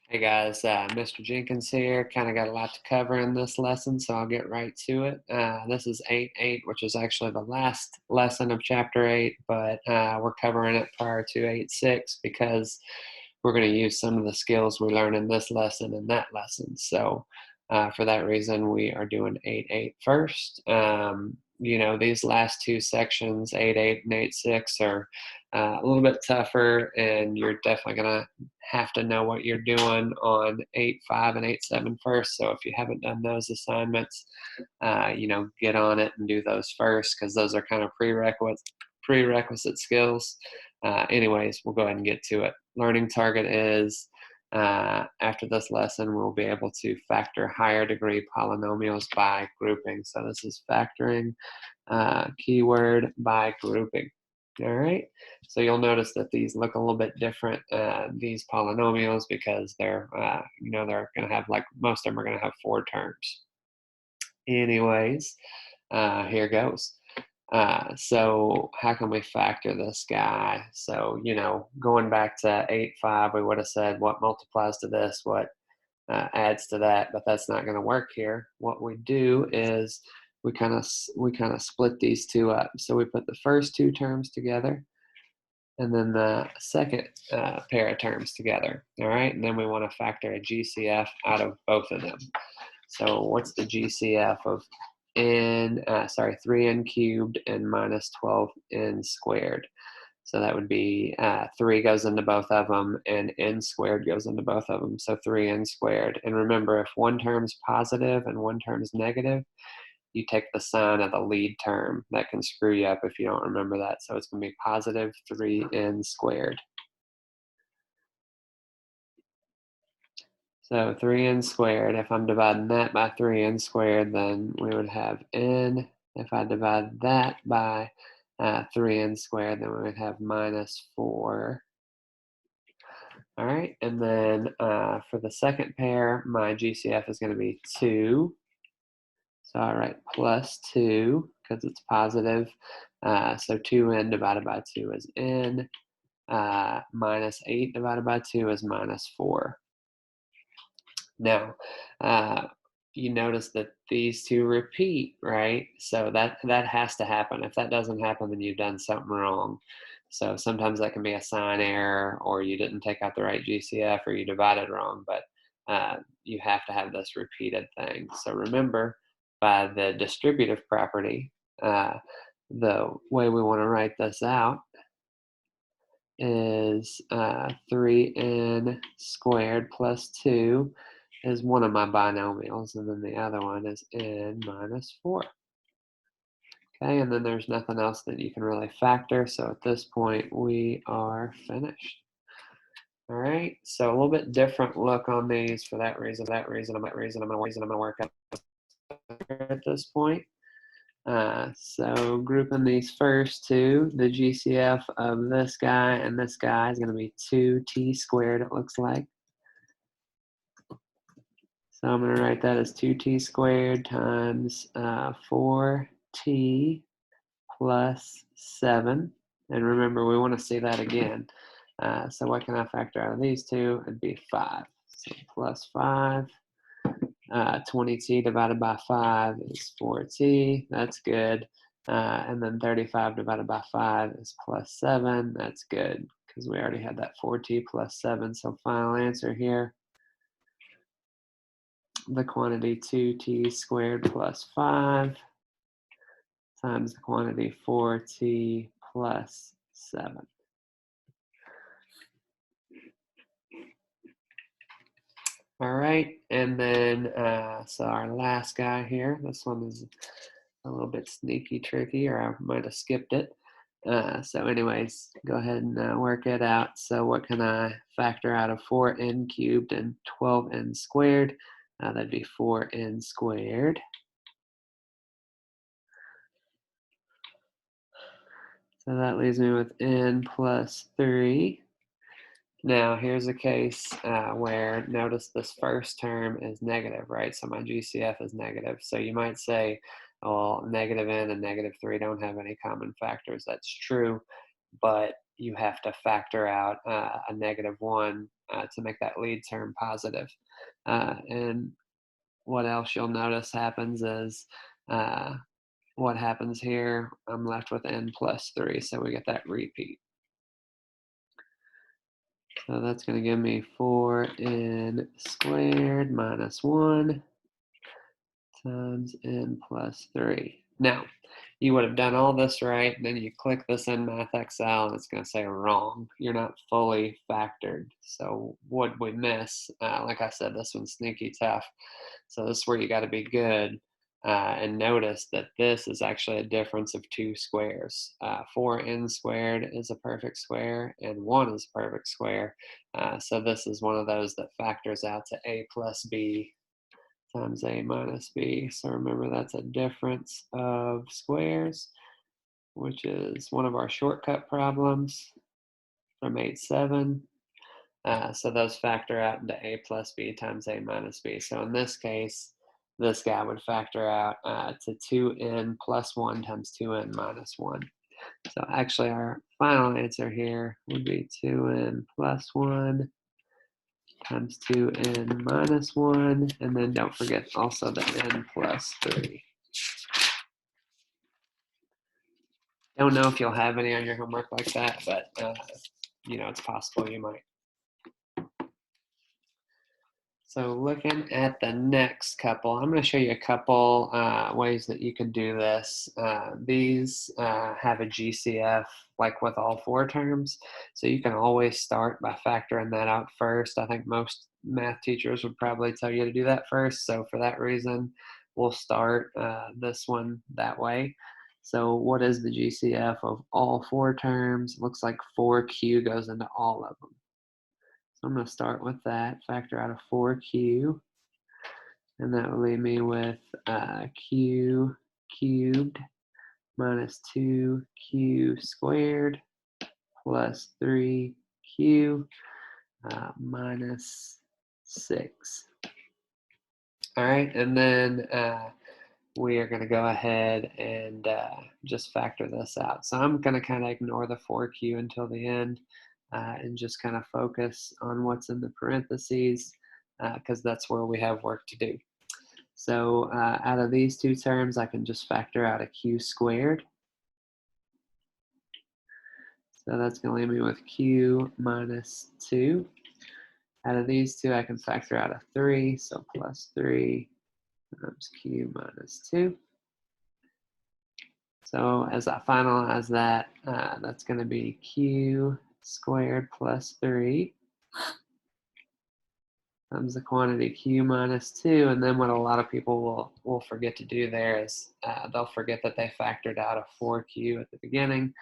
Hey guys, Mr. Jenkins here. Kind of got a lot to cover in this lesson, so I'll get right to it. This is 8.8, which is actually the last lesson of Chapter 8, but we're covering it prior to 8.6 because we're going to use some of the skills we learned in this lesson and that lesson. So for that reason, we are doing 8.8 first. These last two sections, 8.8 and 8.6, are a little bit tougher, and you're definitely going to have to know what you're doing on 8.5 and 8.7 first. So if you haven't done those assignments, get on it and do those first because those are kind of prerequisite skills. Anyways, we'll go ahead and get to it. Learning target is after this lesson, we'll be able to factor higher degree polynomials by grouping. So this is factoring keyword by grouping. All right, so you'll notice that these look a little bit different, these polynomials, because they're going to have, like most of them are going to have 4 terms. Anyways, here goes. So how can we factor this guy? So, going back to 8.5, we would have said what multiplies to this, what adds to that, but that's not going to work here. What we do is we kind of split these two up. So we put the first 2 terms together, and then the second pair of terms together. All right, and then we want to factor a GCF out of both of them. So what's the GCF of 3n cubed and minus 12n squared? So that would be 3 goes into both of them, and n squared goes into both of them, so 3n squared. And remember, if one term's positive and one term's negative, you take the sign of the lead term. That can screw you up if you don't remember that. So it's going to be positive 3n squared. So 3n squared, if I'm dividing that by 3n squared, then we would have n. If I divide that by 3n squared, then we would have minus 4. All right, and then for the second pair, my GCF is going to be 2. So I write plus 2 because it's positive. So 2n divided by 2 is n. Minus 8 divided by 2 is minus 4. Now, you notice that these two repeat, right? So that has to happen. If that doesn't happen, then you've done something wrong. So sometimes that can be a sign error, or you didn't take out the right GCF, or you divided wrong, but you have to have this repeated thing. So remember, by the distributive property, the way we want to write this out is 3n squared plus 2 is one of my binomials, and then the other one is n minus 4. Okay, and then there's nothing else that you can really factor, so at this point we are finished. All right, so a little bit different look on these. For that reason, I'm going to work out at this point. So grouping these first 2, the GCF of this guy and this guy is going to be 2t squared, it looks like. So I'm going to write that as 2t squared times 4t plus 7. And remember, we want to see that again. So what can I factor out of these 2? It'd be 5. So plus 5. 20t divided by 5 is 4t. That's good. And then 35 divided by 5 is plus 7. That's good because we already had that 4t plus 7. So final answer here, the quantity 2t squared plus 5 times the quantity 4t plus 7. All right, and then so our last guy here, this one is a little bit sneaky tricky, or I might have skipped it. So anyways, go ahead and work it out. So what can I factor out of 4n cubed and 12n squared? That'd be 4n squared. So that leaves me with n plus 3. Now here's a case where, notice this first term is negative, right? So my GCF is negative. So you might say, well, negative n and negative 3 don't have any common factors. That's true, but you have to factor out a -1 to make that lead term positive. And what else you'll notice happens is what happens here, I'm left with n plus 3, so we get that repeat. So that's going to give me 4n squared minus 1 times n plus 3. Now, you would have done all this right, and then you click this in Math Excel, and it's going to say wrong. You're not fully factored. So what we miss, like I said, this one's sneaky tough. So this is where you got to be good. And notice that this is actually a difference of two squares. 4n squared is a perfect square, and 1 is a perfect square. So this is one of those that factors out to a plus b times a minus b. So remember, that's a difference of squares, which is one of our shortcut problems from 8-7. So those factor out into a plus b times a minus b. So in this case, this guy would factor out to 2n plus 1 times 2n minus 1. So actually our final answer here would be 2n plus 1 times 2n minus 1, and then don't forget also the n plus 3. Don't know if you'll have any on your homework like that, but it's possible you might. So looking at the next couple, I'm going to show you a couple ways that you can do this. These have a GCF like with all four terms, so you can always start by factoring that out first. I think most math teachers would probably tell you to do that first, so for that reason, we'll start this one that way. So what is the GCF of all four terms? Looks like 4q goes into all of them. So I'm going to start with that, factor out a 4q, and that will leave me with q cubed minus 2q squared plus 3q minus 6. All right, and then we are going to go ahead and just factor this out. So I'm going to kind of ignore the 4q until the end and just kind of focus on what's in the parentheses because that's where we have work to do. So out of these two terms, I can just factor out a q squared. So that's going to leave me with q minus 2. Out of these two, I can factor out a 3, so plus 3 times q minus 2. So as I finalize that, that's going to be q squared plus 3 times the quantity q minus 2. And then what a lot of people will forget to do there is they'll forget that they factored out a 4q at the beginning.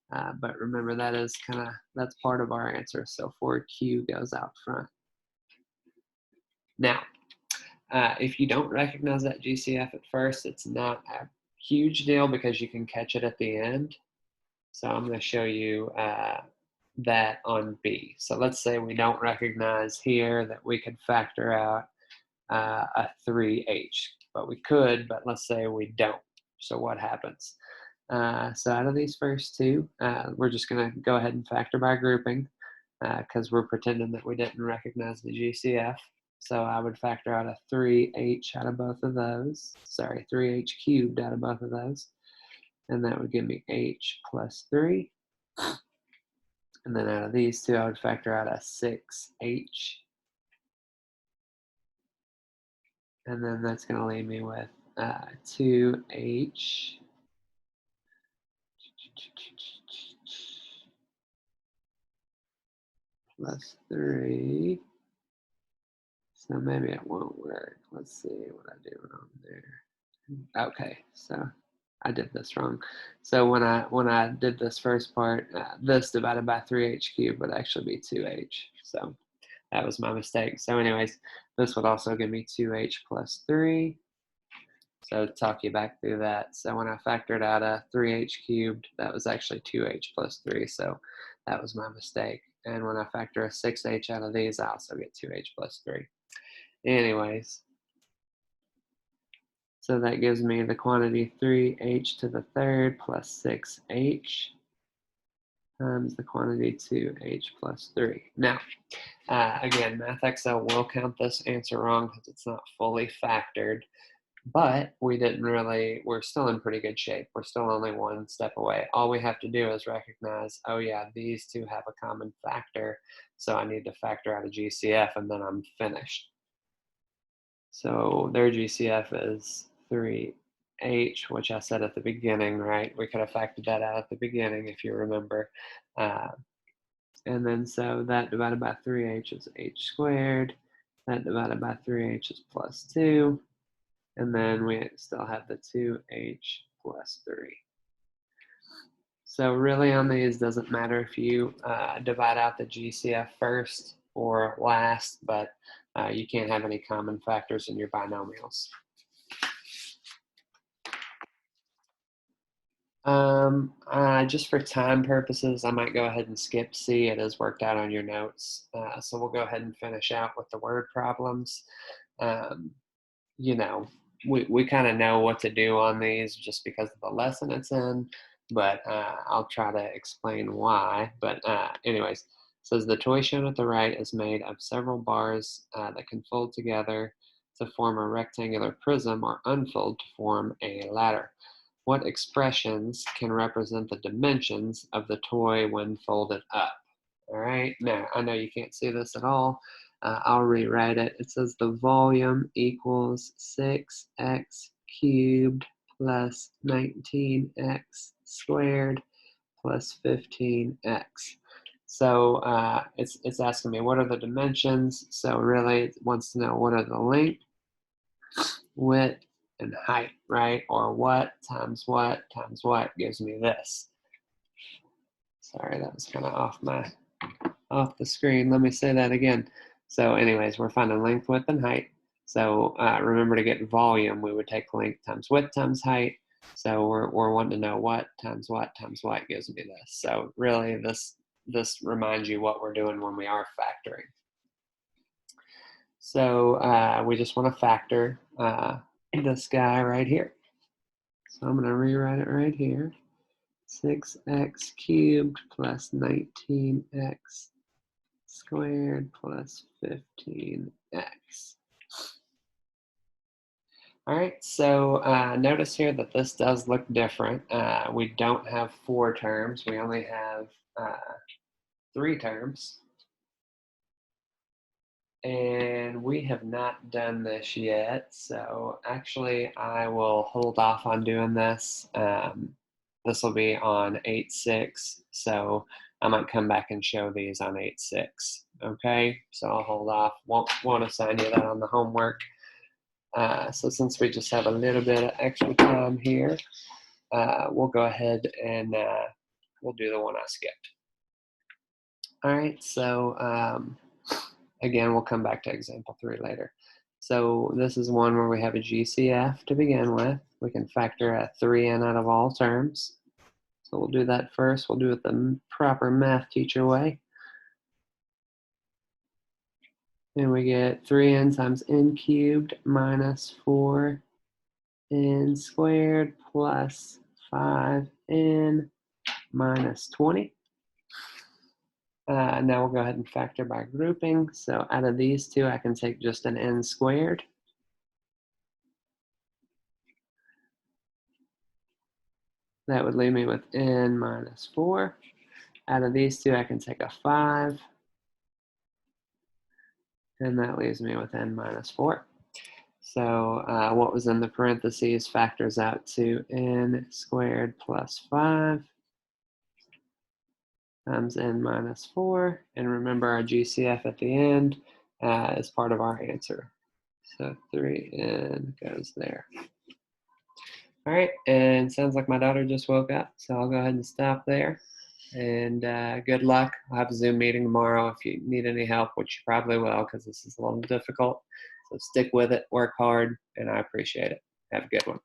But remember, that's part of our answer. So 4q goes out front. Now, if you don't recognize that GCF at first, it's not a huge deal because you can catch it at the end. So I'm going to show you that on B. So let's say we don't recognize here that we could factor out a 3h, but we could, but let's say we don't. So what happens? So out of these first two, we're just going to go ahead and factor by grouping because we're pretending that we didn't recognize the GCF. So I would factor out a 3h out of both of those. Sorry, 3h cubed out of both of those. And that would give me h plus 3. And then out of these two, I would factor out a 6h. And then that's going to leave me with 2h plus 3. So maybe it won't work. Let's see what I do wrong there. Okay, so I did this wrong. So when I did this first part, this divided by 3h cubed would actually be 2h. So that was my mistake. So anyways, this would also give me 2h plus 3. So to talk you back through that. So when I factored out a 3h cubed, that was actually 2h plus 3. So that was my mistake. And when I factor a 6h out of these, I also get 2h plus 3. Anyways, so that gives me the quantity 3h to the third plus 6h times the quantity 2h plus 3. Now, again, MathXL will count this answer wrong because it's not fully factored, but we're still in pretty good shape. We're still only one step away. All we have to do is recognize, oh yeah, these two have a common factor, so I need to factor out a GCF and then I'm finished. So their GCF is 3h, which I said at the beginning, right? We could have factored that out at the beginning if you remember. And then so that divided by 3h is h squared. That divided by 3h is plus 2. And then we still have the 2h plus 3. So really on these, doesn't matter if you divide out the GCF first or last, but you can't have any common factors in your binomials. Just for time purposes, I might go ahead and skip C. It is worked out on your notes. So we'll go ahead and finish out with the word problems. You know, we kind of know what to do on these just because of the lesson it's in, but I'll try to explain why. But anyways, it says the toy shown at the right is made of several bars that can fold together to form a rectangular prism or unfold to form a ladder. What expressions can represent the dimensions of the toy when folded up? All right, now I know you can't see this at all. I'll rewrite it. It says the volume equals 6x cubed plus 19x squared plus 15x. So it's asking me what are the dimensions. So really it wants to know what are the length, width, and height, right? Or what times what gives me this. Sorry, that was kind of off the screen. Let me say that again. So anyways, we're finding length, width, and height. So remember to get volume, we would take length times width times height. So we're wanting to know what times what gives me this. So really this reminds you what we're doing when we are factoring. So we just want to factor this guy right here. So I'm going to rewrite it right here. 6x cubed plus 19x squared plus 15x. All right, so notice here that this does look different. We don't have 4 terms. We only have 3 terms. And we have not done this yet, so actually I will hold off on doing this. This will be on 8.6, so I might come back and show these on 8.6, okay? So I'll hold off, won't assign you that on the homework. So since we just have a little bit of extra time here, we'll go ahead and we'll do the one I skipped. All right, so again, we'll come back to example 3 later. So this is one where we have a GCF to begin with. We can factor a 3 in out of all terms. So we'll do that first. We'll do it the proper math teacher way. And we get 3n times n cubed minus 4n squared plus 5n minus 20. Now we'll go ahead and factor by grouping. So out of these two, I can take just an n squared. That would leave me with n minus 4. Out of these two, I can take a 5. And that leaves me with n minus 4. So what was in the parentheses factors out to n squared plus 5 times n minus 4. And remember our GCF at the end is part of our answer. So 3n goes there. All right, and sounds like my daughter just woke up, so I'll go ahead and stop there. And good luck. I'll have a Zoom meeting tomorrow if you need any help, which you probably will because this is a little difficult. So stick with it, work hard, and I appreciate it. Have a good one.